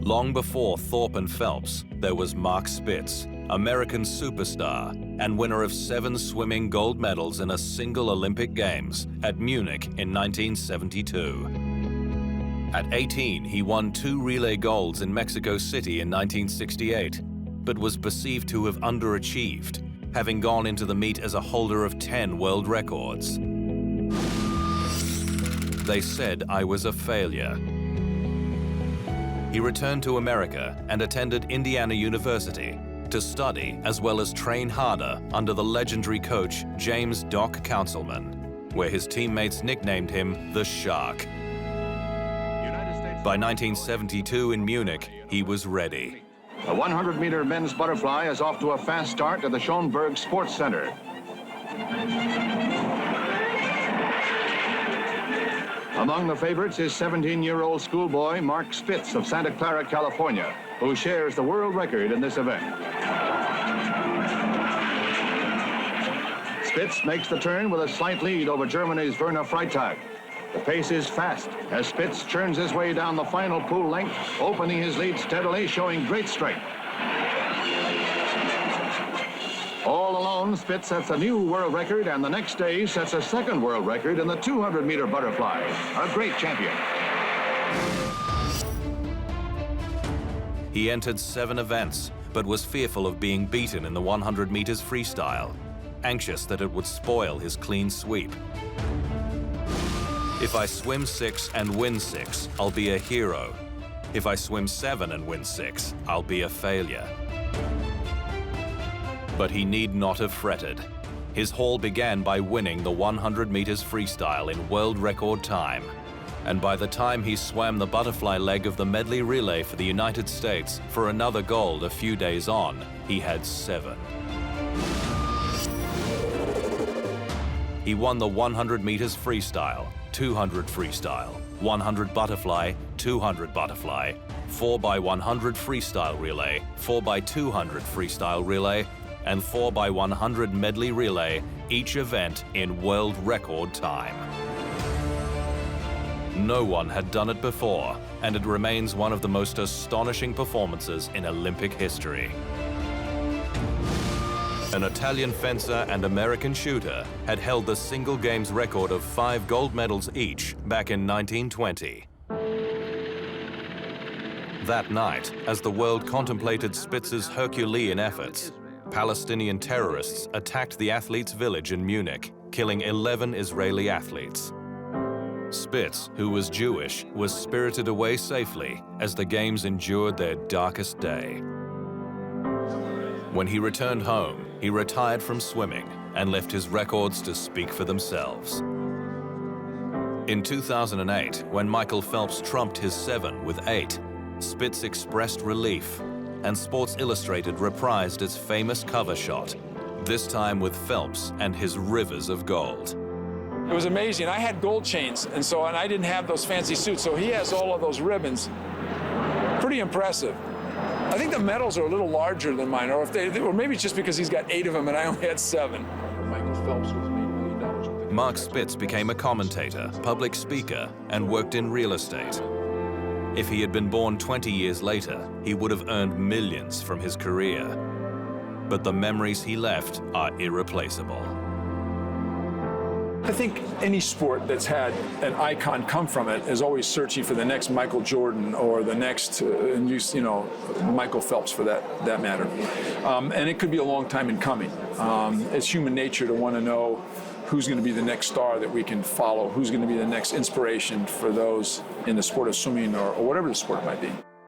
Long before Thorpe and Phelps, there was Mark Spitz, American superstar and winner of 7 swimming gold medals in a single Olympic Games at Munich in 1972. At 18, he won 2 relay golds in Mexico City in 1968, but was perceived to have underachieved, having gone into the meet as a holder of 10 world records. They said I was a failure. He returned to America and attended Indiana University to study as well as train harder under the legendary coach James "Doc" Councilman, where his teammates nicknamed him the Shark. By 1972 in Munich, he was ready. The 100-meter men's butterfly is off to a fast start at the Schoenberg Sports Center. Among the favorites is 17-year-old schoolboy Mark Spitz of Santa Clara, California, who shares the world record in this event. Spitz makes the turn with a slight lead over Germany's Werner Freitag. The pace is fast as Spitz churns his way down the final pool length, opening his lead steadily, showing great strength. All alone, Spitz sets a new world record, and the next day sets a second world record in the 200-meter butterfly. A great champion. He entered 7 events, but was fearful of being beaten in the 100 meters freestyle, anxious that it would spoil his clean sweep. If I swim 6 and win 6, I'll be a hero. If I swim 7 and win 6, I'll be a failure. But he need not have fretted. His haul began by winning the 100 meters freestyle in world record time. And by the time he swam the butterfly leg of the medley relay for the United States for another gold a few days on, he had 7. He won the 100 meters freestyle, 200 freestyle, 100 butterfly, 200 butterfly, 4x100 freestyle relay, 4x200 freestyle relay, and 4x100 medley relay, each event in world record time. No one had done it before, and it remains one of the most astonishing performances in Olympic history. An Italian fencer and American shooter had held the single games record of 5 gold medals each back in 1920. That night, as the world contemplated Spitz's Herculean efforts, Palestinian terrorists attacked the athletes' village in Munich, killing 11 Israeli athletes. Spitz, who was Jewish, was spirited away safely as the games endured their darkest day. When he returned home, he retired from swimming and left his records to speak for themselves. In 2008, when Michael Phelps trumped his 7 with 8, Spitz expressed relief, and Sports Illustrated reprised its famous cover shot, this time with Phelps and his rivers of gold. It was amazing. I had gold chains, and I didn't have those fancy suits, so he has all of those ribbons. Pretty impressive. I think the medals are a little larger than mine, or maybe it's just because he's got 8 of them and I only had 7. Michael Phelps was mainly knowledgeable. Mark Spitz became a commentator, public speaker, and worked in real estate. If he had been born 20 years later, he would have earned millions from his career. But the memories he left are irreplaceable. I think any sport that's had an icon come from it is always searching for the next Michael Jordan or the next, Michael Phelps for that matter. And it could be a long time in coming. It's human nature to want to know who's going to be the next star that we can follow, who's going to be the next inspiration for those in the sport of swimming or whatever the sport might be.